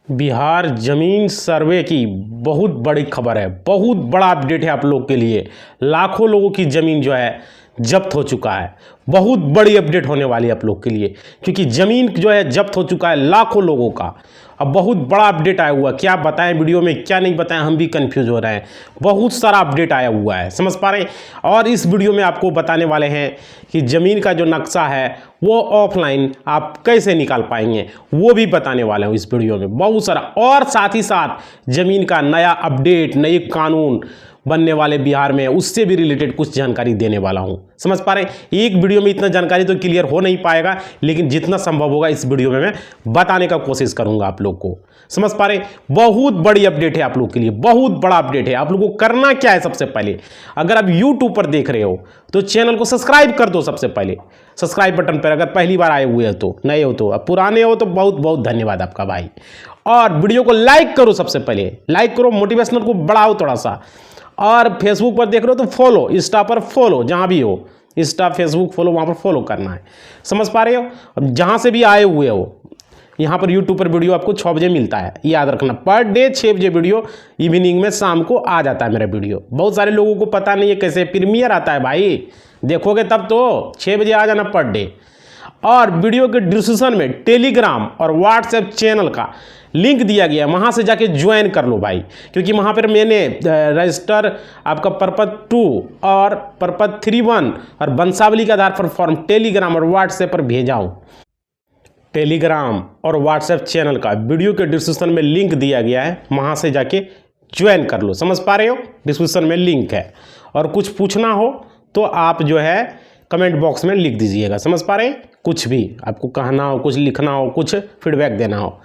बिहार जमीन सर्वे की बहुत बड़ी खबर है, बहुत बड़ा अपडेट है आप लोग के लिए। लाखों लोगों की ज़मीन जो है जब्त हो चुका है। बहुत बड़ी अपडेट होने वाली है आप लोग के लिए, क्योंकि ज़मीन जो है जब्त हो चुका है लाखों लोगों का। अब बहुत बड़ा अपडेट आया हुआ है, क्या बताएं वीडियो में क्या नहीं बताएं, हम भी कंफ्यूज हो रहे हैं। बहुत सारा अपडेट आया हुआ है, समझ पा रहे हैं। और इस वीडियो में आपको बताने वाले हैं कि ज़मीन का जो नक्शा है वो ऑफलाइन आप कैसे निकाल पाएंगे, वो भी बताने वाले हैं इस वीडियो में। बहुत सारा, और साथ ही साथ ज़मीन का नया अपडेट, नए कानून बनने वाले बिहार में, उससे भी रिलेटेड कुछ जानकारी देने वाला हूं। समझ पा रहे हैं। एक वीडियो में इतना जानकारी तो क्लियर हो नहीं पाएगा, लेकिन जितना संभव होगा इस वीडियो में मैं बताने का कोशिश करूंगा आप लोग को। समझ पा रहे हैं। बहुत बड़ी अपडेट है आप लोग के लिए, बहुत बड़ा अपडेट है। आप लोग को करना क्या है, सबसे पहले अगर आप यूट्यूब पर देख रहे हो तो चैनल को सब्सक्राइब कर दो। सबसे पहले सब्सक्राइब बटन पर, अगर पहली बार आए हुए हो तो, नए हो तो, अब पुराने हो तो बहुत बहुत धन्यवाद आपका भाई। और वीडियो को लाइक करो, सबसे पहले लाइक करो, मोटिवेशनल को बढ़ाओ थोड़ा सा। और फेसबुक पर देख रहे हो तो फॉलो, इंस्टा पर फॉलो, जहाँ भी हो, इंस्टा फेसबुक फॉलो, वहाँ पर फॉलो करना है। समझ पा रहे हो। अब जहाँ से भी आए हुए हो, यहाँ पर यूट्यूब पर वीडियो आपको 6 बजे मिलता है, याद रखना। पर डे 6 बजे वीडियो, इवनिंग में शाम को आ जाता है मेरा वीडियो। बहुत सारे लोगों को पता नहीं है कैसे प्रीमियर आता है भाई, देखोगे तब तो 6 बजे आ जाना पर डे। और वीडियो के डिस्क्रिप्शन में टेलीग्राम और व्हाट्सएप चैनल का लिंक दिया गया है, वहाँ से जाके ज्वाइन कर लो भाई। क्योंकि वहाँ पर मैंने रजिस्टर आपका पर्पज 2 और पर्पज 3-1 और वंशावली के आधार पर फॉर्म टेलीग्राम और व्हाट्सएप पर भेजा हूँ। टेलीग्राम और व्हाट्सएप चैनल का वीडियो के डिस्क्रिप्शन में लिंक दिया गया है, वहाँ से जाके ज्वाइन कर लो। समझ पा रहे हो। डिस्क्रिप्शन में लिंक है। और कुछ पूछना हो तो आप जो है कमेंट बॉक्स में लिख दीजिएगा। समझ पा रहे हैं। कुछ भी आपको कहना हो, कुछ लिखना हो, कुछ फीडबैक देना हो।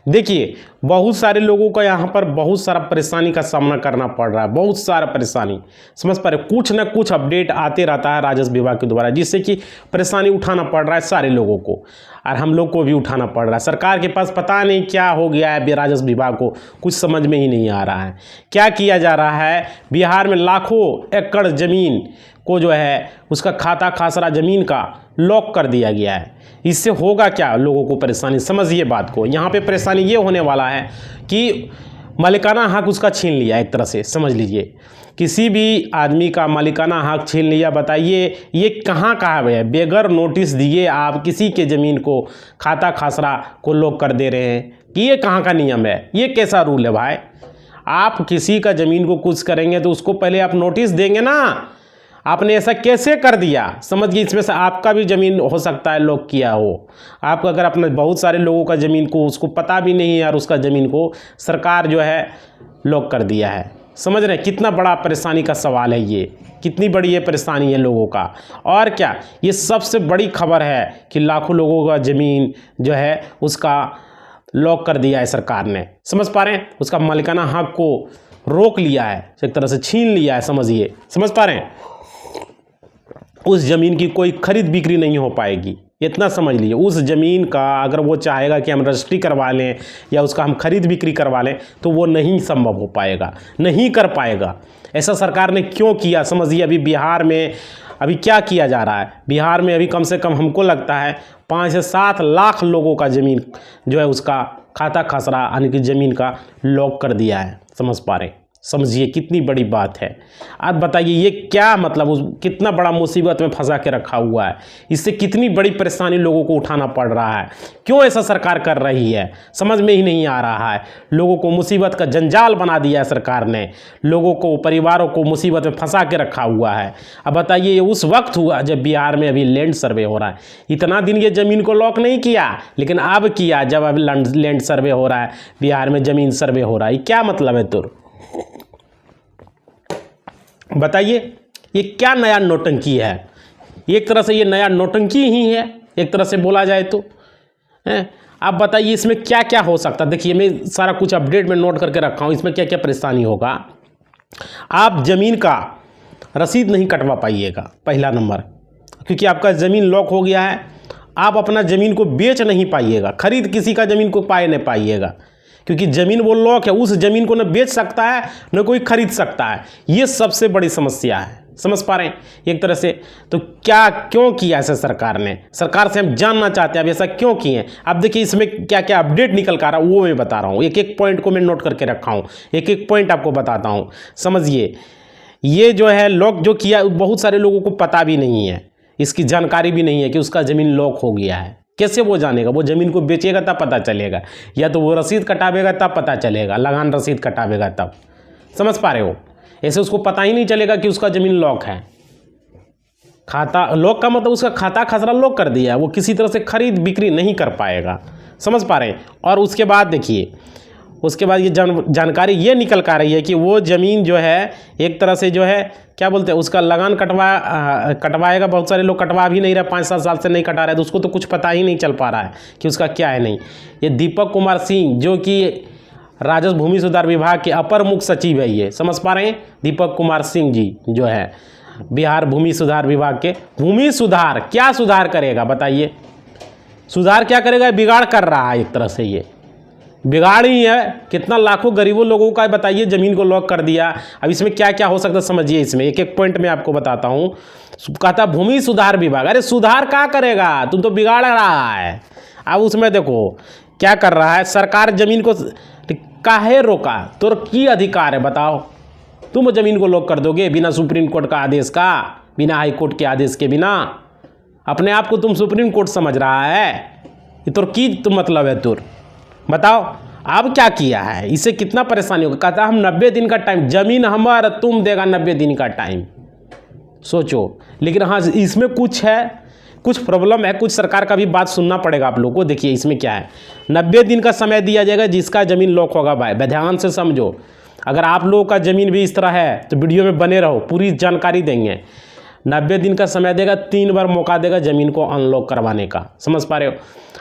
देखिए, बहुत सारे लोगों का यहाँ पर बहुत सारा परेशानी का सामना करना पड़ रहा है, बहुत सारा परेशानी। समझ पा रहे। कुछ ना कुछ अपडेट आते रहता है राजस्व विभाग के द्वारा, जिससे कि परेशानी उठाना पड़ रहा है सारे लोगों को, और हम लोग को भी उठाना पड़ रहा है। सरकार के पास पता नहीं क्या हो गया है, राजस्व विभाग को कुछ समझ में ही नहीं आ रहा है क्या किया जा रहा है। बिहार में लाखों एकड़ ज़मीन को जो है उसका खाता खासरा ज़मीन का लॉक कर दिया गया है। इससे होगा क्या लोगों को परेशानी, समझिए बात को। यहाँ पे परेशानी ये होने वाला है कि मालिकाना हक उसका छीन लिया, एक तरह से समझ लीजिए। किसी भी आदमी का मालिकाना हक छीन लिया। बताइए ये कहाँ है। बगैर नोटिस दिए आप किसी के ज़मीन को, खाता खासरा को लॉक कर दे रहे हैं, कि ये कहाँ का नियम है, ये कैसा रूल है भाई। आप किसी का ज़मीन को कुछ करेंगे तो उसको पहले आप नोटिस देंगे ना। आपने ऐसा कैसे कर दिया, समझिए। इसमें से आपका भी ज़मीन हो सकता है लॉक किया हो। आप अगर अपने बहुत सारे लोगों का ज़मीन को उसको पता भी नहीं है, और उसका ज़मीन को सरकार जो है लॉक कर दिया है। समझ रहे हैं कितना बड़ा परेशानी का सवाल है ये, कितनी बड़ी ये परेशानी है लोगों का। और क्या, ये सबसे बड़ी खबर है कि लाखों लोगों का ज़मीन जो है उसका लॉक कर दिया है सरकार ने। समझ पा रहे हैं। उसका मालिकाना हक को रोक लिया है, एक तरह से छीन लिया है, समझिए। समझ पा रहे हैं। उस ज़मीन की कोई खरीद बिक्री नहीं हो पाएगी, इतना समझ लीजिए। उस ज़मीन का अगर वो चाहेगा कि हम रजिस्ट्री करवा लें या उसका हम खरीद बिक्री करवा लें, तो वो नहीं संभव हो पाएगा, नहीं कर पाएगा। ऐसा सरकार ने क्यों किया, समझिए। अभी बिहार में अभी क्या किया जा रहा है। बिहार में अभी कम से कम हमको लगता है 5 से 7 लाख लोगों का ज़मीन जो है उसका खाता खसरा यानी कि ज़मीन का लॉक कर दिया है। समझ पा रहे हैं। समझिए कितनी बड़ी बात है। आप बताइए ये क्या मतलब, कितना बड़ा मुसीबत में फंसा के रखा हुआ है। इससे कितनी बड़ी परेशानी लोगों को उठाना पड़ रहा है। क्यों ऐसा सरकार कर रही है, समझ में ही नहीं आ रहा है। लोगों को मुसीबत का जंजाल बना दिया है सरकार ने, लोगों को, परिवारों को मुसीबत में फंसा के रखा हुआ है। अब बताइए ये उस वक्त हुआ जब बिहार में अभी लैंड सर्वे हो रहा है। इतना दिन ये ज़मीन को लॉक नहीं किया, लेकिन अब किया जब अभी लैंड सर्वे हो रहा है, बिहार में ज़मीन सर्वे हो रहा है। क्या मतलब है तुर, बताइए ये क्या नया नौटंकी है। एक तरह से ये नया नौटंकी ही है, एक तरह से बोला जाए तो। आप बताइए इसमें क्या क्या हो सकता है। देखिए मैं सारा कुछ अपडेट में नोट करके रखा हूँ, इसमें क्या क्या परेशानी होगा। आप ज़मीन का रसीद नहीं कटवा पाइएगा, पहला नंबर, क्योंकि आपका ज़मीन लॉक हो गया है। आप अपना ज़मीन को बेच नहीं पाइएगा, खरीद किसी का ज़मीन को पाए नहीं पाइएगा, क्योंकि ज़मीन वो लॉक है। उस ज़मीन को न बेच सकता है न कोई खरीद सकता है। ये सबसे बड़ी समस्या है। समझ पा रहे हैं एक तरह से। तो क्या क्यों किया ऐसा सरकार ने, सरकार से हम जानना चाहते हैं अब ऐसा क्यों किए। अब देखिए इसमें क्या क्या अपडेट निकल कर आ रहा है वो मैं बता रहा हूँ, एक एक पॉइंट को मैं नोट करके रखा हूँ, एक एक पॉइंट आपको बताता हूँ। समझिए ये जो है लॉक जो किया बहुत सारे लोगों को पता भी नहीं है, इसकी जानकारी भी नहीं है कि उसका ज़मीन लॉक हो गया है। कैसे वो जानेगा, वो ज़मीन को बेचेगा तब पता चलेगा, या तो वो रसीद कटावेगा तब पता चलेगा, लगान रसीद कटावेगा तब। समझ पा रहे हो, ऐसे उसको पता ही नहीं चलेगा कि उसका ज़मीन लॉक है। खाता लॉक का मतलब उसका खाता खसरा लॉक कर दिया है, वो किसी तरह से खरीद बिक्री नहीं कर पाएगा। समझ पा रहे हैं। और उसके बाद देखिए उसके बाद ये जानकारी ये निकल कर आ रही है कि वो ज़मीन जो है एक तरह से जो है क्या बोलते हैं उसका लगान कटवाएगा। बहुत सारे लोग कटवा भी नहीं रहे, 5-7 साल से नहीं कटा रहे, तो उसको तो कुछ पता ही नहीं चल पा रहा है कि उसका क्या है नहीं। ये दीपक कुमार सिंह जो कि राजस्व भूमि सुधार विभाग के अपर मुख्य सचिव है, ये समझ पा रहे हैं दीपक कुमार सिंह जी जो है बिहार भूमि सुधार विभाग के। भूमि सुधार क्या सुधार करेगा बताइए, सुधार क्या करेगा, बिगाड़ कर रहा है एक तरह से, ये बिगाड़ ही है। कितना लाखों गरीबों लोगों का बताइए ज़मीन को लॉक कर दिया। अब इसमें क्या क्या हो सकता है समझिए, इसमें एक एक पॉइंट में आपको बताता हूँ। कहता भूमि सुधार विभाग, अरे सुधार क्या करेगा, तुम तो बिगाड़ रहा है। अब उसमें देखो क्या कर रहा है, सरकार ज़मीन को काहे रोका, तो की अधिकार है बताओ, तुम ज़मीन को लॉक कर दोगे बिना सुप्रीम कोर्ट का आदेश का, बिना हाई कोर्ट के आदेश के बिना। अपने आप को तुम सुप्रीम कोर्ट समझ रहा है, ये तो की तुम मतलब है तुर बताओ। अब क्या किया है, इससे कितना परेशानी होगा। कहता हम 90 दिन का टाइम, ज़मीन हमारा तुम देगा 90 दिन का टाइम, सोचो। लेकिन हाँ इसमें कुछ है, कुछ प्रॉब्लम है, कुछ सरकार का भी बात सुनना पड़ेगा आप लोगों को। देखिए इसमें क्या है, 90 दिन का समय दिया जाएगा जिसका ज़मीन लॉक होगा। भाई ध्यान से समझो, अगर आप लोगों का ज़मीन भी इस तरह है तो वीडियो में बने रहो, पूरी जानकारी देंगे। 90 दिन का समय देगा, 3 बार मौका देगा ज़मीन को अनलॉक करवाने का। समझ पा रहे हो।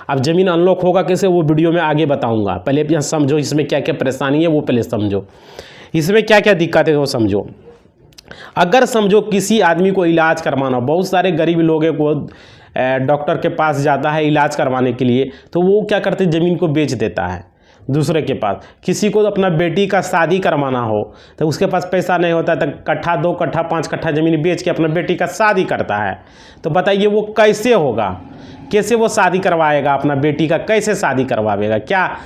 अब ज़मीन अनलॉक होगा कैसे वो वीडियो में आगे बताऊंगा, पहले यहाँ समझो इसमें क्या क्या परेशानी है वो पहले समझो, इसमें क्या क्या दिक्कत है वो समझो। अगर समझो किसी आदमी को इलाज करवाना, बहुत सारे गरीब लोगों को डॉक्टर के पास जाता है इलाज करवाने के लिए, तो वो क्या करते ज़मीन को बेच देता है दूसरे के पास। किसी को अपना बेटी का शादी करवाना हो तो उसके पास पैसा नहीं होता, तो कट्ठा 2 कट्ठा 5 कट्ठा ज़मीन बेच के अपना बेटी का शादी करता है। तो बताइए वो कैसे होगा, कैसे वो शादी करवाएगा अपना बेटी का, कैसे शादी करवाएगा, क्या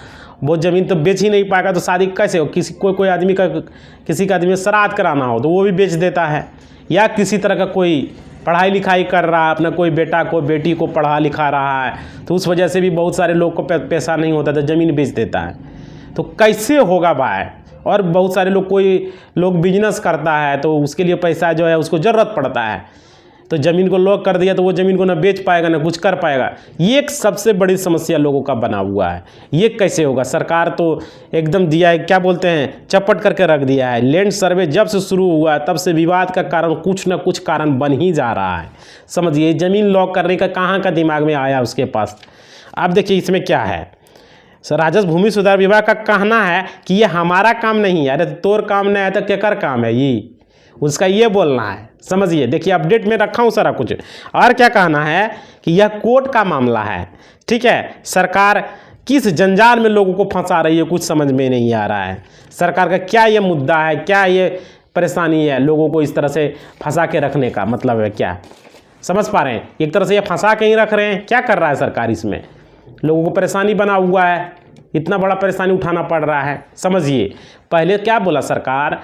वो ज़मीन तो बेच ही नहीं पाएगा तो शादी कैसे हो। कोई आदमी का किसी का आदमी श्राद्ध कराना हो तो वो भी बेच देता है, या किसी तरह का कोई पढ़ाई लिखाई कर रहा है, अपना कोई बेटा को बेटी को पढ़ा लिखा रहा है, तो उस वजह से भी बहुत सारे लोग को पैसा नहीं होता तो ज़मीन बेच देता है। तो कैसे होगा भाई। और बहुत सारे लोग, कोई लोग बिजनेस करता है तो उसके लिए पैसा जो है उसको ज़रूरत पड़ता है, तो ज़मीन को लॉक कर दिया तो वो ज़मीन को ना बेच पाएगा ना कुछ कर पाएगा। ये एक सबसे बड़ी समस्या लोगों का बना हुआ है। ये कैसे होगा, सरकार तो एकदम दिया है, क्या बोलते हैं, चपट करके रख दिया है। लैंड सर्वे जब से शुरू हुआ तब से विवाद का कारण कुछ ना कुछ कारण बन ही जा रहा है। समझिए ज़मीन लॉक करने का कहाँ का दिमाग में आया उसके पास। अब देखिए इसमें क्या है, राजस्व भूमि सुधार विभाग का कहना है कि ये हमारा काम नहीं है। अरे तोर काम नहीं है तो केकर काम है, ये उसका ये बोलना है। समझिए देखिए अपडेट में रखा हूँ सारा कुछ। और क्या कहना है कि यह कोर्ट का मामला है, ठीक है। सरकार किस जंजाल में लोगों को फंसा रही है कुछ समझ में नहीं आ रहा है। सरकार का क्या ये मुद्दा है, क्या ये परेशानी है, लोगों को इस तरह से फंसा के रखने का मतलब है क्या। समझ पा रहे हैं, एक तरह से ये फंसा के ही रख रहे हैं। क्या कर रहा है सरकार, इसमें लोगों को परेशानी बना हुआ है, इतना बड़ा परेशानी उठाना पड़ रहा है। समझिए पहले क्या बोला सरकार,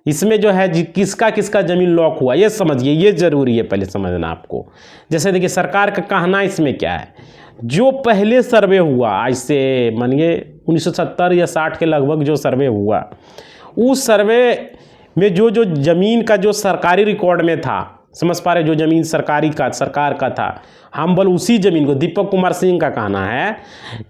इसमें जो है किसका किसका ज़मीन लॉक हुआ ये समझिए, ये ज़रूरी है पहले समझना आपको। जैसे देखिए सरकार का कहना इसमें क्या है, जो पहले सर्वे हुआ आज से मानिए 1970 या 60 के लगभग जो सर्वे हुआ, उस सर्वे में जो ज़मीन का जो सरकारी रिकॉर्ड में था, समझ पा रहे, जो ज़मीन सरकार का था, हम बल उसी ज़मीन को, दीपक कुमार सिंह का कहना है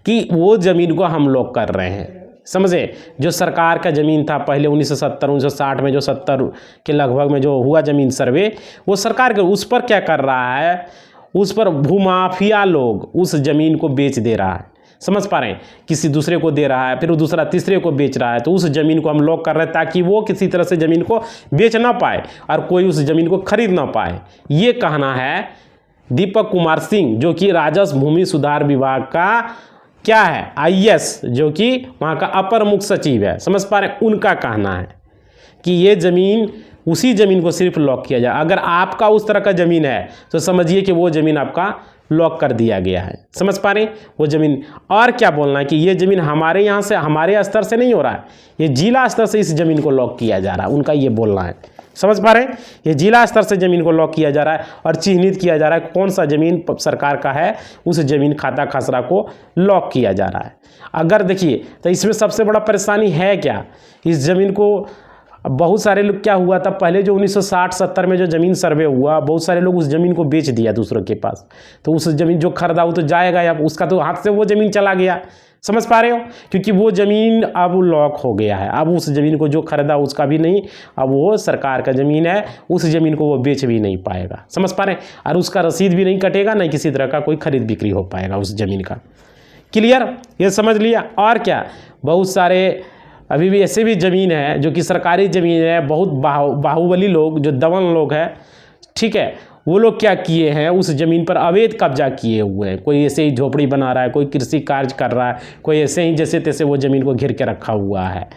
कि वो ज़मीन को हम लॉक कर रहे हैं। समझे, जो सरकार का ज़मीन था पहले 1970-1960 में जो 70 के लगभग में जो हुआ ज़मीन सर्वे, वो सरकार के उस पर क्या कर रहा है, उस पर भूमाफिया लोग उस ज़मीन को बेच दे रहा है। समझ पा रहे हैं, किसी दूसरे को दे रहा है, फिर वो दूसरा तीसरे को बेच रहा है। तो उस ज़मीन को हम लॉक कर रहे हैं ताकि वो किसी तरह से ज़मीन को बेच ना पाए और कोई उस ज़मीन को खरीद ना पाए। ये कहना है दीपक कुमार सिंह जो कि राजस्व भूमि सुधार विभाग का क्या है, IAS, जो कि वहाँ का अपर मुख्य सचिव है। समझ पा रहे हैं, उनका कहना है कि ये ज़मीन उसी ज़मीन को सिर्फ लॉक किया जाए। अगर आपका उस तरह का ज़मीन है तो समझिए कि वो ज़मीन आपका लॉक कर दिया गया है। समझ पा रहे हैं वो ज़मीन। और क्या बोलना है कि ये ज़मीन हमारे यहाँ से, हमारे स्तर से नहीं हो रहा है, ये जिला स्तर से इस ज़मीन को लॉक किया जा रहा है, उनका ये बोलना है। समझ पा रहे हैं, ये जिला स्तर से ज़मीन को लॉक किया जा रहा है और चिन्हित किया जा रहा है कौन सा ज़मीन सरकार का है, उस ज़मीन खाता खसरा को लॉक किया जा रहा है। अगर देखिए तो इसमें सबसे बड़ा परेशानी है क्या, इस ज़मीन को बहुत सारे लोग, क्या हुआ था पहले जो 1960-70 में जो ज़मीन सर्वे हुआ, बहुत सारे लोग उस ज़मीन को बेच दिया दूसरों के पास, तो उस ज़मीन जो खरीदा वो तो जाएगा या उसका तो हाथ से वो ज़मीन चला गया। समझ पा रहे हो, क्योंकि वो ज़मीन अब लॉक हो गया है, अब उस ज़मीन को जो खरीदा उसका भी नहीं, अब वो सरकार का ज़मीन है, उस ज़मीन को वो बेच भी नहीं पाएगा। समझ पा रहे हैं, और उसका रसीद भी नहीं कटेगा, नहीं किसी तरह का कोई खरीद बिक्री हो पाएगा उस ज़मीन का। क्लियर, ये समझ लिया। और क्या, बहुत सारे अभी भी ऐसे भी ज़मीन है जो कि सरकारी ज़मीन है, बहुत बाहुबली लोग जो दबंग लोग हैं, ठीक है, वो लोग क्या किए हैं, उस ज़मीन पर अवैध कब्जा किए हुए हैं। कोई ऐसे ही झोपड़ी बना रहा है, कोई कृषि कार्य कर रहा है, कोई ऐसे ही जैसे तैसे वो ज़मीन को घेर के रखा हुआ है।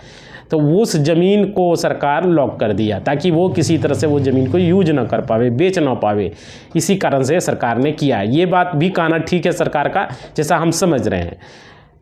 तो उस ज़मीन को सरकार लॉक कर दिया ताकि वो किसी तरह से वो ज़मीन को यूज ना कर पावे, बेच ना पावे। इसी कारण से सरकार ने किया। ये बात भी कहना ठीक है सरकार का, जैसा हम समझ रहे हैं।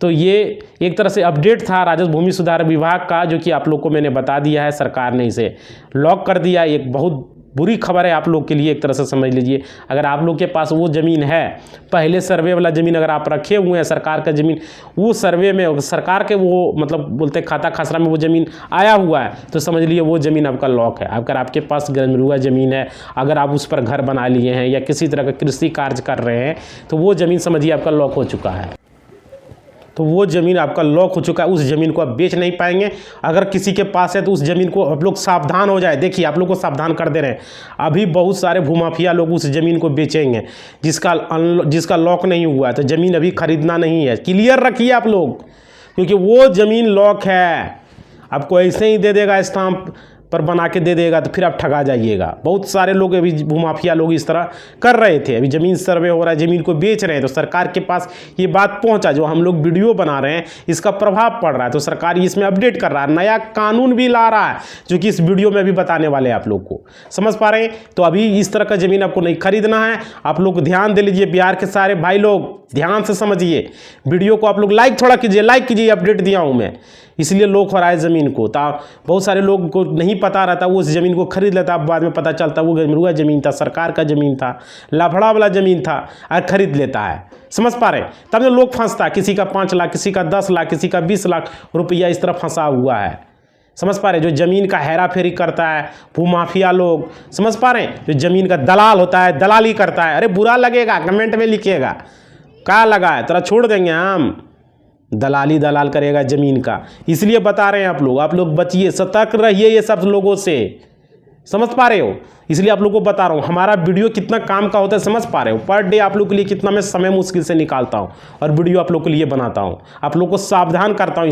तो ये एक तरह से अपडेट था राजस्व भूमि सुधार विभाग का, जो कि आप लोग को मैंने बता दिया है, सरकार ने इसे लॉक कर दिया। एक बहुत बुरी खबर है आप लोग के लिए, एक तरह से समझ लीजिए। अगर आप लोग के पास वो ज़मीन है, पहले सर्वे वाला ज़मीन अगर आप रखे हुए हैं, सरकार का ज़मीन, वो सर्वे में सरकार के वो मतलब बोलते खाता खसरा में वो ज़मीन आया हुआ है, तो समझ लीजिए वो ज़मीन आपका लॉक है। अगर आपके पास गरमरुआ ज़मीन है, अगर आप उस पर घर बना लिए हैं या किसी तरह का कृषि कार्य कर रहे हैं, तो वो ज़मीन समझिए आपका लॉक हो चुका है। तो वो ज़मीन आपका लॉक हो चुका है, उस ज़मीन को आप बेच नहीं पाएंगे। अगर किसी के पास है तो उस ज़मीन को आप लोग सावधान हो जाए। देखिए आप लोग को सावधान कर दे रहे हैं, अभी बहुत सारे भूमाफिया लोग उस ज़मीन को बेचेंगे जिसका लॉक नहीं हुआ है, तो ज़मीन अभी खरीदना नहीं है। क्लियर रखिए आप लोग, क्योंकि वो ज़मीन लॉक है, आपको ऐसे ही दे देगा, स्टाम्प पर बना के दे देगा, तो फिर आप ठगा जाइएगा। बहुत सारे लोग अभी भूमाफिया लोग इस तरह कर रहे थे। अभी ज़मीन सर्वे हो रहा है, ज़मीन को बेच रहे हैं, तो सरकार के पास ये बात पहुंचा, जो हम लोग वीडियो बना रहे हैं इसका प्रभाव पड़ रहा है, तो सरकार इसमें अपडेट कर रहा है, नया कानून भी ला रहा है, जो कि इस वीडियो में भी बताने वाले हैं आप लोग को। समझ पा रहे हैं, तो अभी इस तरह का ज़मीन आपको नहीं खरीदना है। आप लोग ध्यान दे लीजिए, बिहार के सारे भाई लोग ध्यान से समझिए वीडियो को। आप लोग लाइक थोड़ा कीजिए, लाइक कीजिए, अपडेट दिया हूँ मैं, इसलिए लोग हो रहा है ज़मीन को। बहुत सारे लोग को नहीं पता रहता, वो उस ज़मीन को खरीद लेता, बाद में पता चलता वो गरमरुआ ज़मीन था, सरकार का ज़मीन था, लफड़ा वाला ज़मीन था, और खरीद लेता है। समझ पा रहे हैं, तब जो लोग फंसता, किसी का 5 लाख, किसी का 10 लाख, किसी का 20 लाख रुपया इस तरह फंसा हुआ है। समझ पा रहे हैं, जो ज़मीन का हेरा फेरी करता है भूमाफिया लोग, समझ पा रहे हैं, जो ज़मीन का दलाल होता है, दलाली करता है। अरे बुरा लगेगा, कमेंट में लिखिएगा क्या लगा है, तेरा छोड़ देंगे हम, दलाल करेगा ज़मीन का। इसलिए बता रहे हैं आप लोग बचिए, सतर्क रहिए ये सब लोगों से। समझ पा रहे हो, इसलिए आप लोगों को बता रहा हूँ हमारा वीडियो कितना काम का होता है। समझ पा रहे हो, पर डे आप लोग के लिए कितना मैं समय मुश्किल से निकालता हूँ और वीडियो आप लोग के लिए बनाता हूँ, आप लोग को सावधान करता हूँ।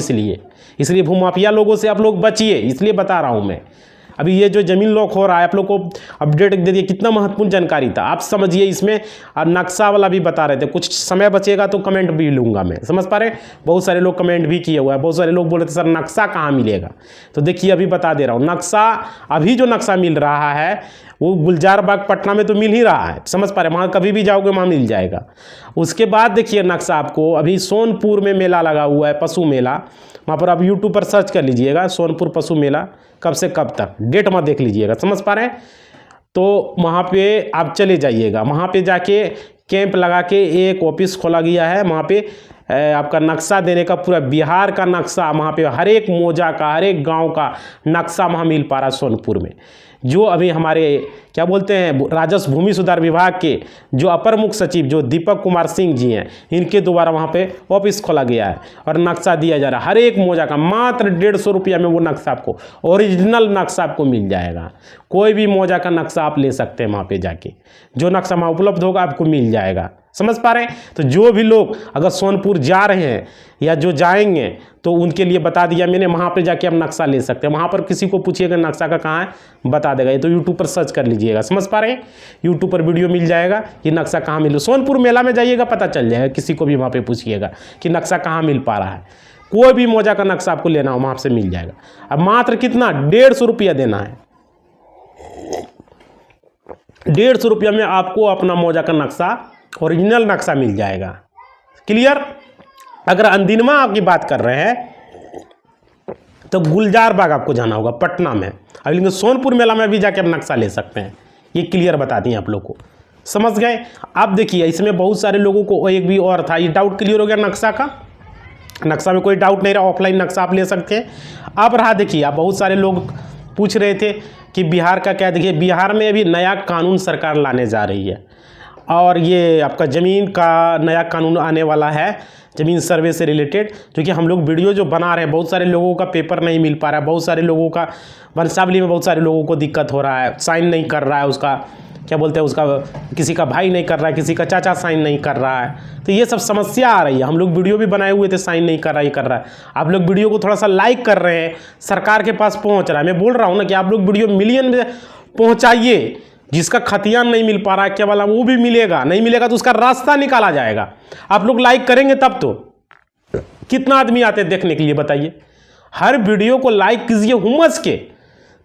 इसलिए भूमाफिया लोगों से आप लोग बचिए, इसलिए बता रहा हूँ मैं। अभी ये जो ज़मीन लॉक हो रहा है, आप लोग को अपडेट दे दिए, कितना महत्वपूर्ण जानकारी था, आप समझिए इसमें। और नक्शा वाला भी बता रहे थे, कुछ समय बचेगा तो कमेंट भी लूँगा मैं। समझ पा रहे, बहुत सारे लोग कमेंट भी किए हुआ है, बहुत सारे लोग बोले थे सर नक्शा कहाँ मिलेगा, तो देखिए अभी बता दे रहा हूँ। नक्शा, अभी जो नक्शा मिल रहा है वो गुलजार बाग पटना में तो मिल ही रहा है। समझ पा रहे, वहाँ कभी भी जाओगे वहाँ मिल जाएगा। उसके बाद देखिए नक्शा आपको अभी सोनपुर में मेला लगा हुआ है, पशु मेला, वहाँ पर आप यूट्यूब पर सर्च कर लीजिएगा, सोनपुर पशु मेला कब से कब तक, डेट मत देख लीजिएगा। समझ पा रहे हैं, तो वहाँ पे आप चले जाइएगा, वहाँ पे जाके कैंप लगा के एक ऑफिस खोला गया है, वहाँ पे आपका नक्शा देने का, पूरा बिहार का नक्शा, वहाँ पे हर एक मौजा का, हर एक गांव का नक्शा वहाँ मिल पा रहा है सोनपुर में। जो अभी हमारे क्या बोलते हैं राजस्व भूमि सुधार विभाग के जो अपर मुख्य सचिव जो दीपक कुमार सिंह जी हैं, इनके द्वारा वहाँ पे ऑफिस खोला गया है और नक्शा दिया जा रहा है हर एक मौजा का। मात्र 150 रुपया में वो नक्शा आपको, ओरिजिनल नक्शा आपको मिल जाएगा। कोई भी मौजा का नक्शा आप ले सकते हैं, वहाँ पे जाके जो नक्शा वहाँ उपलब्ध होगा आपको मिल जाएगा। समझ पा रहे हैं, तो जो भी लोग अगर सोनपुर जा रहे हैं या जो जाएंगे तो उनके लिए बता दिया मैंने, वहाँ पे जाके आप नक्शा ले सकते हैं। वहाँ पर किसी को पूछिएगा नक्शा का कहाँ है, बता देगा। ये तो यूट्यूब पर सर्च कर लीजिएगा। समझ पा रहे हैं, यूट्यूब पर वीडियो मिल जाएगा कि नक्शा कहाँ मिले। सोनपुर मेला में जाइएगा, पता चल जाएगा, किसी को भी वहाँ पे पूछिएगा कि नक्शा कहाँ मिल पा रहा है। कोई भी मौजा का नक्शा आपको लेना हो वहाँ से मिल जाएगा। अब मात्र कितना 150 रुपया देना है, 150 रुपये में आपको अपना मौजा का नक्शा, ओरिजिनल नक्शा मिल जाएगा। क्लियर। अगर अंदिनमा की बात कर रहे हैं तो गुलजार बाग आपको जाना होगा पटना में। अब लेकिन सोनपुर मेला में भी जाके आप नक्शा ले सकते हैं। ये क्लियर बता दिए आप लोग को, समझ गए। आप देखिए इसमें बहुत सारे लोगों को एक भी और था, ये डाउट क्लियर हो गया नक्शा का। नक्शा में कोई डाउट नहीं रहा, ऑफलाइन नक्शा आप ले सकते हैं। अब रहा देखिए, आप बहुत सारे लोग पूछ रहे थे कि बिहार का क्या। देखिए बिहार में अभी नया कानून सरकार लाने जा रही है और ये आपका ज़मीन का नया कानून आने वाला है, ज़मीन सर्वे से रिलेटेड। क्योंकि हम लोग वीडियो जो बना रहे हैं, बहुत सारे लोगों का पेपर नहीं मिल पा रहा है, बहुत सारे लोगों का वंशावली में बहुत सारे लोगों को दिक्कत हो रहा है, साइन नहीं कर रहा है, उसका क्या बोलते हैं, उसका किसी का भाई नहीं कर रहा है, किसी का चाचा साइन नहीं कर रहा है। तो ये सब समस्या आ रही है। हम लोग वीडियो भी बनाए हुए थे, साइन नहीं कर रहा, ये कर रहा है। आप लोग वीडियो को थोड़ा सा लाइक कर रहे हैं, सरकार के पास पहुंच रहा है। मैं बोल रहा हूँ ना कि आप लोग वीडियो मिलियन में पहुँचाइए। जिसका खतियान नहीं मिल पा रहा है क्या वाला, वो भी मिलेगा, नहीं मिलेगा तो उसका रास्ता निकाला जाएगा। आप लोग लाइक करेंगे तब तो। कितना आदमी आते हैं देखने के लिए बताइए। हर वीडियो को लाइक कीजिए हुमस के,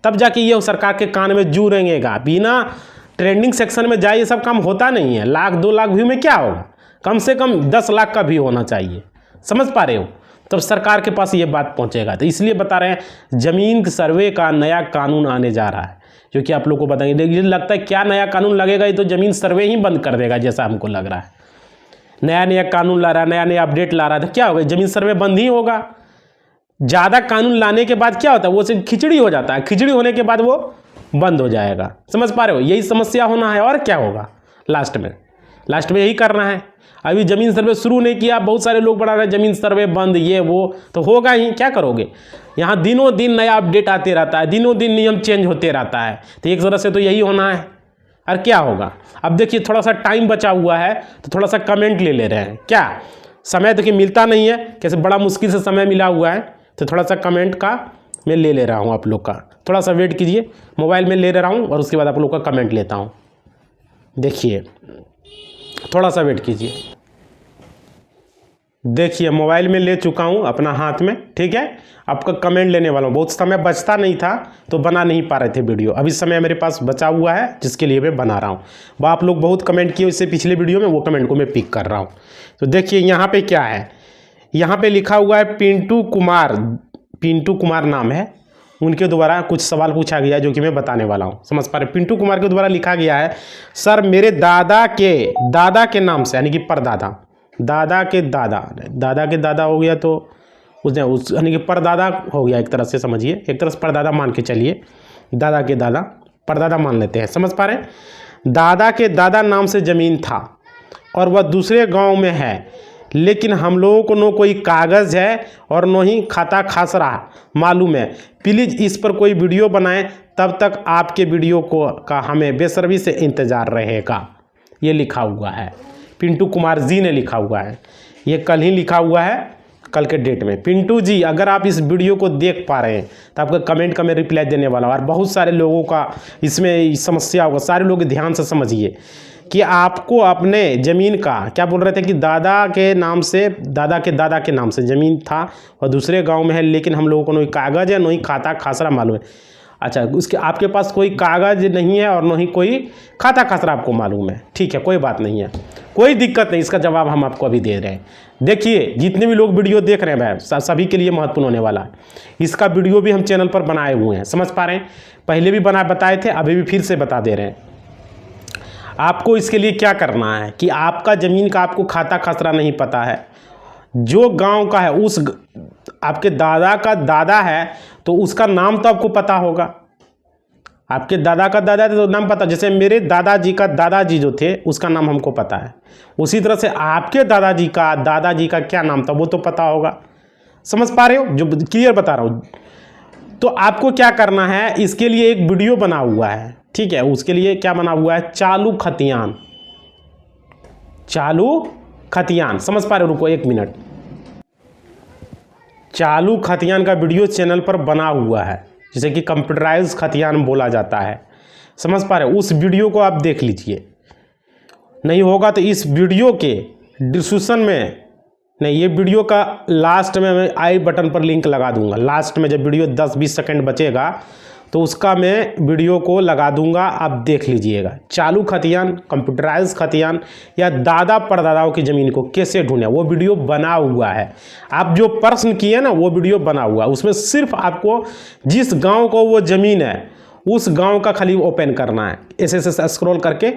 तब जाके ये सरकार के कान में जू रेंगेगा। बिना ट्रेंडिंग सेक्शन में जाए ये सब काम होता नहीं है। 1-2 लाख व्यू में क्या होगा, कम से कम 10 लाख का व्यू होना चाहिए। समझ पा रहे हो, तब सरकार के पास ये बात पहुंचेगा। तो इसलिए बता रहे हैं जमीन सर्वे का नया कानून आने जा रहा है, जो कि आप लोग को बताएंगे। लेकिन लगता है क्या नया कानून लगेगा, ये तो जमीन सर्वे ही बंद कर देगा जैसा हमको लग रहा है। नया नया कानून ला रहा है, नया नया अपडेट ला रहा है, तो क्या होगा, जमीन सर्वे बंद ही होगा। ज़्यादा कानून लाने के बाद क्या होता है, वो सिर्फ खिचड़ी हो जाता है, खिचड़ी होने के बाद वो बंद हो जाएगा। समझ पा रहे हो, यही समस्या होना है। और क्या होगा लास्ट में यही करना है। अभी ज़मीन सर्वे शुरू नहीं किया, बहुत सारे लोग बढ़ा रहे हैं ज़मीन सर्वे बंद, ये वो तो होगा ही। क्या करोगे, यहाँ दिनों दिन नया अपडेट आते रहता है, दिनों दिन नियम चेंज होते रहता है। तो एक तरह से तो यही होना है। और क्या होगा, अब देखिए थोड़ा सा टाइम बचा हुआ है तो थोड़ा सा कमेंट ले रहे हैं। क्या समय देखिए मिलता नहीं है, कैसे बड़ा मुश्किल से समय मिला हुआ है, तो थोड़ा सा कमेंट का मैं ले रहा हूँ आप लोग का। थोड़ा सा वेट कीजिए, मोबाइल में ले रहा हूँ और उसके बाद आप लोग का कमेंट लेता हूँ। देखिए थोड़ा सा वेट कीजिए। देखिए मोबाइल में ले चुका हूँ अपना हाथ में, ठीक है। आपका कमेंट लेने वाला हूँ। बहुत समय बचता नहीं था तो बना नहीं पा रहे थे वीडियो। अभी समय मेरे पास बचा हुआ है जिसके लिए मैं बना रहा हूँ। वो आप लोग बहुत कमेंट किए इससे पिछले वीडियो में, वो कमेंट को मैं पिक कर रहा हूँ। तो देखिए यहाँ पे क्या है, यहाँ पे लिखा हुआ है पिंटू कुमार नाम है। उनके द्वारा कुछ सवाल पूछा गया जो कि मैं बताने वाला हूँ। समझ पा रहे, पिंटू कुमार के द्वारा लिखा गया है, सर मेरे दादा के नाम से, यानी कि परदादा, दादा के दादा हो गया तो उसने उस यानी कि परदादा हो गया एक तरह से, समझिए एक तरह से परदादा मान के चलिए, दादा के दादा परदादा मान लेते हैं। समझ पा रहे, दादा के दादा नाम से ज़मीन था और वह दूसरे गांव में है, लेकिन हम लोगों को न कोई कागज़ है और न ही खाता खासरा मालूम है। प्लीज़ इस पर कोई वीडियो बनाएं, तब तक आपके वीडियो का हमें बेसब्री से इंतज़ार रहेगा। ये लिखा हुआ है, पिंटू कुमार जी ने लिखा हुआ है। ये कल ही लिखा हुआ है, कल के डेट में। पिंटू जी अगर आप इस वीडियो को देख पा रहे हैं तो आपका कमेंट का मैं रिप्लाई देने वाला हूँ। और बहुत सारे लोगों का इसमें समस्या होगा, सारे लोग ध्यान से समझिए कि आपको अपने ज़मीन का, क्या बोल रहे थे कि दादा के दादा के नाम से ज़मीन था और दूसरे गांव में है, लेकिन हम लोगों को न ही कागज़ है न ही खाता खासरा मालूम है। अच्छा, उसके आपके पास कोई कागज़ नहीं है और न ही कोई खाता खासरा आपको मालूम है, ठीक है, कोई बात नहीं है, कोई दिक्कत नहीं। इसका जवाब हम आपको अभी दे रहे हैं। देखिए जितने भी लोग वीडियो देख रहे हैं भाई, सभी के लिए महत्वपूर्ण होने वाला है। इसका वीडियो भी हम चैनल पर बनाए हुए हैं, समझ पा रहे हैं। पहले भी बताए थे, अभी भी फिर से बता दे रहे हैं। आपको इसके लिए क्या करना है कि आपका ज़मीन का आपको खाता खसरा नहीं पता है, जो गांव का है उस आपके दादा का दादा है तो उसका नाम तो आपको पता होगा। आपके दादा का दादा तो नाम पता, जैसे मेरे दादाजी का दादाजी जो थे उसका नाम हमको पता है, उसी तरह से आपके दादाजी का क्या नाम था वो तो पता होगा। समझ पा रहे हो, जो क्लियर बता रहा हूँ। तो आपको क्या करना है, इसके लिए एक वीडियो बना हुआ है, ठीक है। उसके लिए क्या बना हुआ है, चालू खतियान। समझ पा रहे हो, रुको 1 मिनट। चालू खतियान का वीडियो चैनल पर बना हुआ है, जिसे कि कंप्यूटराइज खतियान बोला जाता है। समझ पा रहे हो, उस वीडियो को आप देख लीजिए। नहीं होगा तो इस वीडियो के डिस्क्रिप्शन में, नहीं, ये वीडियो का लास्ट में मैं आई बटन पर लिंक लगा दूंगा। लास्ट में जब वीडियो 10-20 सेकंड बचेगा तो उसका मैं वीडियो को लगा दूंगा, आप देख लीजिएगा। चालू खतियान, कंप्यूटराइज खतियान या दादा परदादाओं की ज़मीन को कैसे ढूंढें, वो वीडियो बना हुआ है। आप जो प्रश्न किए ना वो वीडियो बना हुआ है, उसमें सिर्फ आपको जिस गांव को वो ज़मीन है उस गांव का खाली ओपन करना है, ऐसे स्क्रॉल करके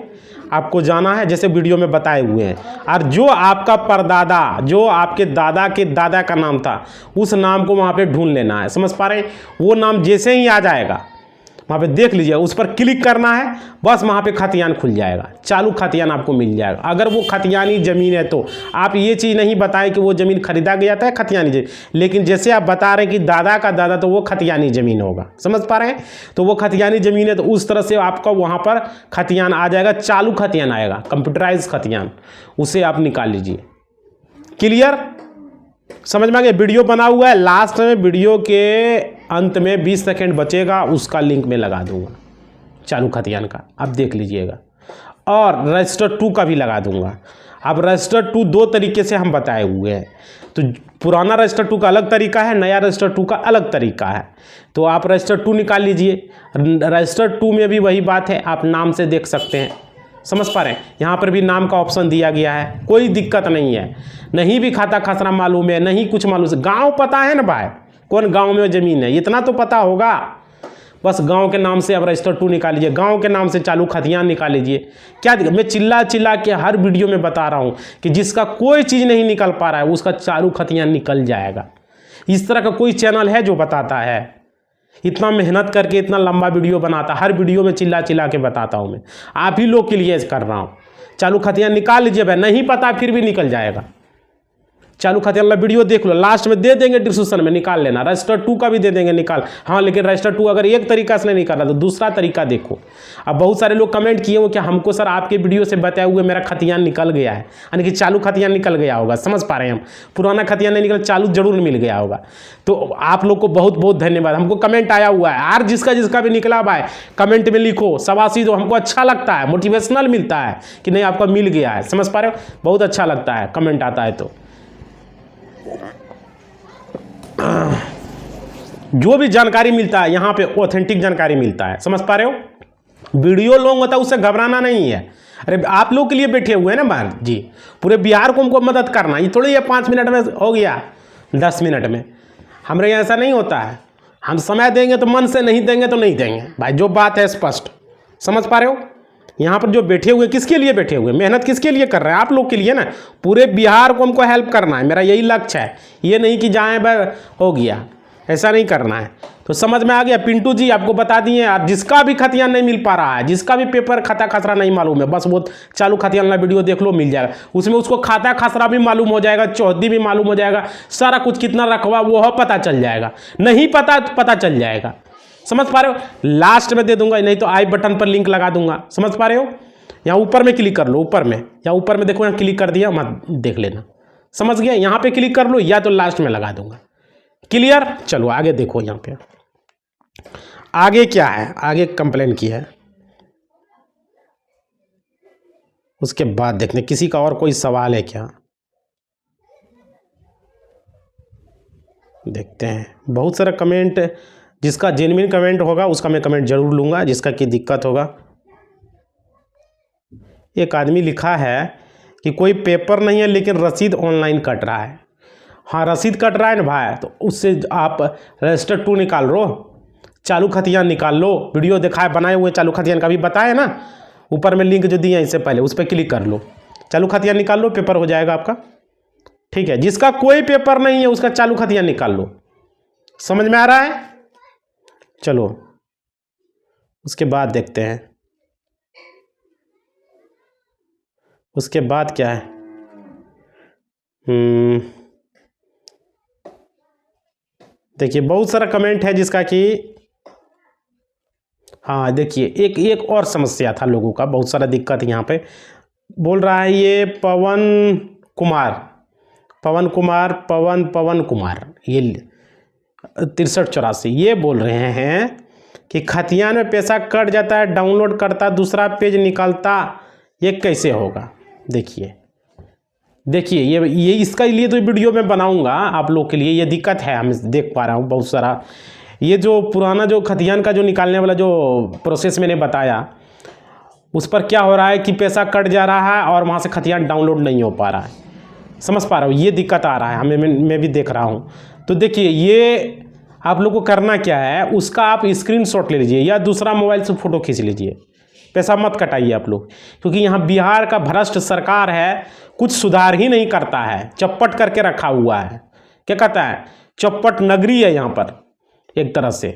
आपको जाना है जैसे वीडियो में बताए हुए हैं। और जो आपका परदादा, जो आपके दादा के दादा का नाम था, उस नाम को वहाँ पे ढूंढ लेना है। समझ पा रहे हैं? वो नाम जैसे ही आ जाएगा वहाँ पे देख लीजिए, उस पर क्लिक करना है, बस वहाँ पे खतियान खुल जाएगा, चालू खतियान आपको मिल जाएगा। अगर वो खतियानी ज़मीन है तो आप ये चीज़ नहीं बताएं कि वो ज़मीन खरीदा गया था खतियानी ज़मीन, लेकिन जैसे आप बता रहे हैं कि दादा का दादा, तो वो खतियानी ज़मीन होगा। समझ पा रहे हैं? तो वो खतियानी ज़मीन है, तो उस तरह से आपका वहाँ पर खतियान आ जाएगा, चालू खतियान आएगा, कंप्यूटराइज खतियान, उसे आप निकाल लीजिए। क्लियर? समझ में आ गया? वीडियो बना हुआ है, लास्ट में वीडियो के अंत में 20 सेकंड बचेगा, उसका लिंक मैं लगा दूंगा चालू खतियान का, आप देख लीजिएगा। और रजिस्टर 2 का भी लगा दूंगा। अब रजिस्टर 2 2 तरीके से हम बताए हुए हैं, तो पुराना रजिस्टर 2 का अलग तरीका है, नया रजिस्टर 2 का अलग तरीका है। तो आप रजिस्टर 2 निकाल लीजिए। रजिस्टर 2 में भी वही बात है, आप नाम से देख सकते हैं। समझ पा रहे हैं? यहाँ पर भी नाम का ऑप्शन दिया गया है, कोई दिक्कत नहीं है। नहीं भी खाता खसरा मालूम है, नहीं कुछ मालूम है, गांव पता है ना भाई, कौन गांव में ज़मीन है, इतना तो पता होगा। बस गांव के नाम से आप रजिस्टर 2 निकाल लीजिए, गांव के नाम से चालू खतियान निकाल लीजिए। क्या मैं चिल्ला चिल्ला के हर वीडियो में बता रहा हूँ कि जिसका कोई चीज़ नहीं निकल पा रहा है उसका चालू खतियान निकल जाएगा। इस तरह का कोई चैनल है जो बताता है? इतना मेहनत करके इतना लंबा वीडियो बनाता, हर वीडियो में चिल्ला चिल्ला के बताता हूँ मैं, आप ही लोग के लिए कर रहा हूँ। चालू खतियान निकाल लीजिए भाई, नहीं पता फिर भी निकल जाएगा। चालू खतियान वाला वीडियो देख लो, लास्ट में दे देंगे डिस्क्रिप्शन में, निकाल लेना। रजिस्टर 2 का भी दे देंगे निकाल। हाँ, लेकिन रजिस्टर 2 अगर एक तरीका से नहीं निकाला तो दूसरा तरीका देखो। अब बहुत सारे लोग कमेंट किए हो कि हमको सर आपके वीडियो से बताए हुए मेरा खतियान निकल गया है, यानी कि चालू खतियान निकल गया होगा। समझ पा रहे हैं हम? पुराना खतियान नहीं निकला, चालू जरूर मिल गया होगा। तो आप लोग को बहुत बहुत धन्यवाद। हमको कमेंट आया हुआ है, यार जिसका जिसका भी निकला भाई कमेंट में लिखो, शाबाशी दो, हमको अच्छा लगता है, मोटिवेशनल मिलता है कि नहीं आपका मिल गया है। समझ पा रहे हो? बहुत अच्छा लगता है कमेंट आता है तो। जो भी जानकारी मिलता है यहाँ पे ऑथेंटिक जानकारी मिलता है। समझ पा रहे हो? वीडियो लॉन्ग होता है, उससे घबराना नहीं है। अरे आप लोग के लिए बैठे हुए हैं ना बाहर जी, पूरे बिहार को हमको मदद करना। ये थोड़ी ये 5 मिनट में हो गया, 10 मिनट में। हमारे यहाँ ऐसा नहीं होता है, हम समय देंगे तो मन से, नहीं देंगे तो नहीं देंगे भाई, जो बात है स्पष्ट। समझ पा रहे हो? यहाँ पर जो बैठे हुए किसके लिए बैठे हुए, मेहनत किसके लिए कर रहे हैं? आप लोग के लिए ना। पूरे बिहार को हमको हेल्प करना है, मेरा यही लक्ष्य है। ये नहीं कि जाए भाई हो गया, ऐसा नहीं करना है। तो समझ में आ गया? पिंटू जी आपको बता दिए यार, जिसका भी खतियान नहीं मिल पा रहा है, जिसका भी पेपर खाता खसरा नहीं मालूम है, बस वो चालू खतियान वाला वीडियो देख लो, मिल जाएगा। उसमें उसको खाता खसरा भी मालूम हो जाएगा, चौहदी भी मालूम हो जाएगा, सारा कुछ कितना रखवा वो पता चल जाएगा। नहीं पता तो पता चल जाएगा। समझ पा रहे हो? लास्ट में दे दूंगा, नहीं तो आई बटन पर लिंक लगा दूंगा। समझ पा रहे हो? यहाँ ऊपर में क्लिक कर लो, ऊपर में, या ऊपर में देखो, यहाँ क्लिक कर दिया, मत देख लेना। समझ गया? यहाँ पे क्लिक कर लो, या तो लास्ट में लगा दूंगा। क्लियर? चलो आगे देखो, यहाँ पे आगे क्या है, आगे कंप्लेन की है, उसके बाद देखते हैं किसी का और कोई सवाल है क्या। देखते हैं, बहुत सारा कमेंट, जिसका जेन्युइन कमेंट होगा उसका मैं कमेंट जरूर लूँगा, जिसका की दिक्कत होगा। एक आदमी लिखा है कि कोई पेपर नहीं है लेकिन रसीद ऑनलाइन कट रहा है। हाँ, रसीद कट रहा है ना भाई, तो उससे आप रजिस्टर 2 निकाल लो, चालू खतियान निकाल लो। वीडियो दिखाए बनाए हुए चालू खतियान का भी बताए ना, ऊपर में लिंक जो दिए हैं इससे पहले, उस पर क्लिक कर लो, चालू खतियान निकाल लो, पेपर हो जाएगा आपका। ठीक है, जिसका कोई पेपर नहीं है उसका चालू खतियान निकाल लो। समझ में आ रहा है? चलो उसके बाद देखते हैं, उसके बाद क्या है। देखिए बहुत सारा कमेंट है जिसका कि, हाँ देखिए एक और समस्या था लोगों का, बहुत सारा दिक्कत यहाँ पे बोल रहा है। ये पवन कुमार ये 6384 ये बोल रहे हैं कि खतियान में पैसा कट जाता है, डाउनलोड करता दूसरा पेज निकलता, ये कैसे होगा। देखिए ये इसका लिए तो वीडियो में बनाऊंगा आप लोग के लिए। ये दिक्कत है, हम देख पा रहा हूँ बहुत सारा ये जो पुराना जो खतियान का जो निकालने वाला जो प्रोसेस मैंने बताया, उस पर क्या हो रहा है कि पैसा कट जा रहा है और वहाँ से खतियान डाउनलोड नहीं हो पा रहा है। समझ पा रहा हूँ, ये दिक्कत आ रहा है हमें, मैं भी देख रहा हूँ। तो देखिए, ये आप लोग को करना क्या है, उसका आप स्क्रीनशॉट ले लीजिए या दूसरा मोबाइल से फ़ोटो खींच लीजिए। पैसा मत कटाइए आप लोग, क्योंकि यहाँ बिहार का भ्रष्ट सरकार है, कुछ सुधार ही नहीं करता है, चप्पट करके रखा हुआ है। क्या कहता है, चप्पट नगरी है यहाँ पर एक तरह से।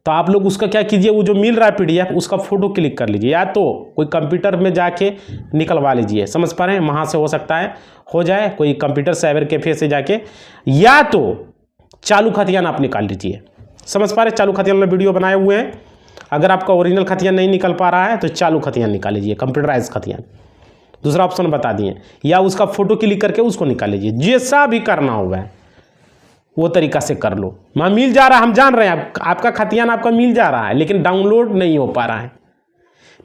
तो आप लोग उसका क्या कीजिए, वो जो मिल रहा है PDF, उसका फ़ोटो क्लिक कर लीजिए, या तो कोई कंप्यूटर में जाके निकलवा लीजिए। समझ पा रहे हैं, वहाँ से हो सकता है हो जाए, कोई कंप्यूटर साइबर कैफे से जाके, या तो चालू खतियान आप निकाल लीजिए। समझ पा रहे हैं, चालू खतियान में वीडियो बनाए हुए हैं। अगर आपका ओरिजिनल खतियान नहीं निकल पा रहा है तो चालू खतियान निकाल लीजिए, कंप्यूटराइज खतियान, दूसरा ऑप्शन बता दिए, या उसका फ़ोटो क्लिक करके उसको निकाल लीजिए। जैसा भी करना होगा वो तरीका से कर लो। वहाँ मिल जा रहा है, हम जान रहे हैं, आपका खतियान आपका मिल जा रहा है, लेकिन डाउनलोड नहीं हो पा रहा है।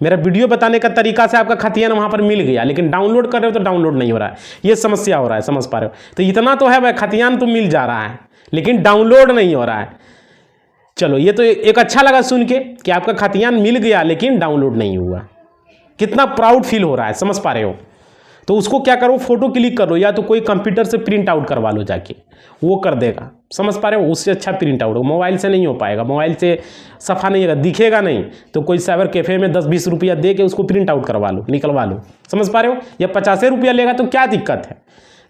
मेरा वीडियो बताने का तरीका से आपका खतियान वहाँ पर मिल गया, लेकिन डाउनलोड कर रहे हो तो डाउनलोड नहीं हो रहा है, ये समस्या हो रहा है। समझ पा रहे हो, तो इतना तो है भाई, खतियान तो मिल जा रहा है लेकिन डाउनलोड नहीं हो रहा है। चलो, ये तो एक अच्छा लगा सुन के कि आपका खतियान मिल गया लेकिन डाउनलोड नहीं हुआ, कितना प्राउड फील हो रहा है। समझ पा रहे हो, तो उसको क्या करो, फोटो क्लिक कर लो, या तो कोई कंप्यूटर से प्रिंट आउट करवा लो जाके, वो कर देगा। समझ पा रहे हो, उससे अच्छा प्रिंट आउट हो। मोबाइल से नहीं हो पाएगा, मोबाइल से सफ़ा नहीं होगा, दिखेगा नहीं, तो कोई साइबर कैफ़े में 10-20 रुपया दे के उसको प्रिंट आउट करवा लो, निकलवा लो। समझ पा रहे हो, या 50 रुपया लेगा तो क्या दिक्कत है,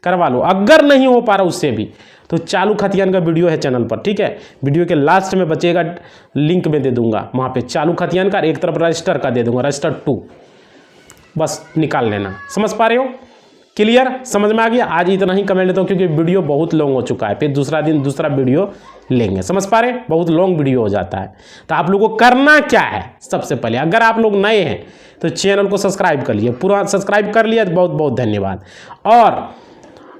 करवा लो। अगर नहीं हो पा रहा उससे भी, तो चालू खतियान का वीडियो है चैनल पर, ठीक है, वीडियो के लास्ट में बचेगा, लिंक में दे दूंगा, वहाँ पे चालू खतियान का, एक तरफ रजिस्टर का दे दूंगा, रजिस्टर 2, बस निकाल लेना। समझ पा रहे हो, क्लियर, समझ में आ गया। आज इतना ही कमेंट देता हूँ क्योंकि वीडियो बहुत लॉन्ग हो चुका है, फिर दूसरा दिन दूसरा वीडियो लेंगे। समझ पा रहे, बहुत लॉन्ग वीडियो हो जाता है। तो आप लोगों को करना क्या है, सबसे पहले अगर आप लोग नए हैं तो चैनल को सब्सक्राइब कर लिए, पूरा सब्सक्राइब कर लिया तो बहुत बहुत धन्यवाद। और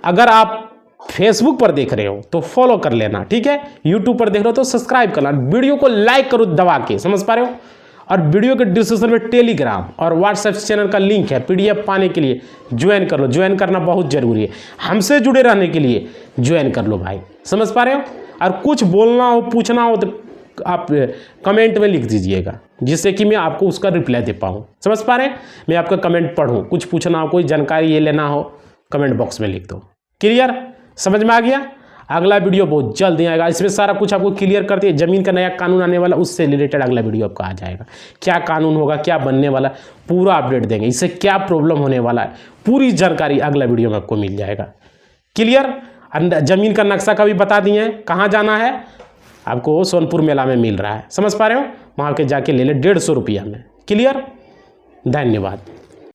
अगर आप फेसबुक पर देख रहे हो तो फॉलो कर लेना, ठीक है, यूट्यूब पर देख रहे हो तो सब्सक्राइब करना, वीडियो को लाइक करो दबा के। समझ पा रहे हो, और वीडियो के डिस्क्रिप्शन में टेलीग्राम और व्हाट्सएप चैनल का लिंक है, PDF पाने के लिए ज्वाइन कर लो। ज्वाइन करना बहुत जरूरी है, हमसे जुड़े रहने के लिए ज्वाइन कर लो भाई। समझ पा रहे हो, और कुछ बोलना हो पूछना हो तो आप कमेंट में लिख दीजिएगा, जिससे कि मैं आपको उसका रिप्लाई दे पाऊँ। समझ पा रहे हैं, मैं आपका कमेंट पढ़ूँ, कुछ पूछना हो, कोई जानकारी ये लेना हो, कमेंट बॉक्स में लिख दो। क्लियर, समझ में आ गया। अगला वीडियो बहुत जल्द ही आएगा, इसमें सारा कुछ आपको क्लियर करते हैं। ज़मीन का नया कानून आने वाला, उससे रिलेटेड अगला वीडियो आपका आ जाएगा। क्या कानून होगा, क्या बनने वाला, पूरा अपडेट देंगे, इससे क्या प्रॉब्लम होने वाला है, पूरी जानकारी अगला वीडियो में आपको मिल जाएगा। क्लियर, ज़मीन का नक्शा का भी बता दिए हैं, कहाँ जाना है आपको, सोनपुर मेला में मिल रहा है। समझ पा रहे हो, वहाँ के जाके ले ले 150 रुपया में। क्लियर, धन्यवाद।